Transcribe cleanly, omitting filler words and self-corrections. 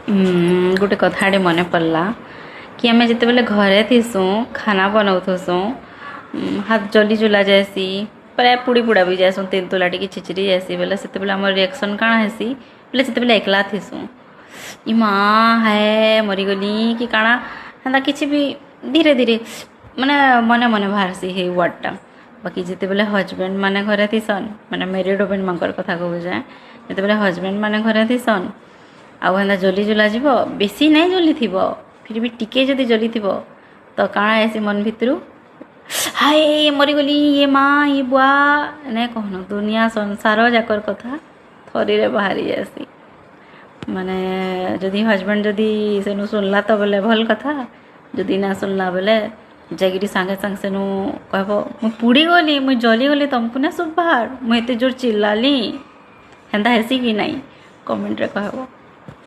गोटे कथाटे मन पड़ला कि आम जिते बेले घरे थीसूँ खाना बनाऊसुँ हाथ जली जुला जाएसी प्राय पुड़ी पुड़ा भी जाएसुँ तेंतुला टी छिचरी जाएसी बोले से आम रिएक्शन काଣା हेसी बोले जिते एकला थीसूँ इ माँ है मरीगली कि काଣା हेन्ता किसी भी धीरे धीरे माने मने मने बाहरसी हे वर्डटा बाकी जिते बेले हजबैंड माने घरे थीसन माने मेरिड वुमेन मानकर कथा कहू जाए जिते बेले हजबैंड माने घरे थीसन आउ हेन्ता जली जुला जीव बेसी नहीं जली थी फिर भी टिके जदि जली थी तो काଣା ऐसी मन भितरू हाय मरीगली ये माँ ये बुआ नहीं कहन दुनिया संसार जाकर कथा थरी रे बाहरी जासी माने जदि हजबैंड जदि सेनु सुनला तो बोले भल कथा जदि ना सुनला बोले जागिरी सांगे सांगे सेनु कहब मु पुड़ी गली मुई जली गली तुमको ना सब बाहर मुझे जोर चिल्लाली हेन्ता हेसी कि नहीं कमेंट रे कहब।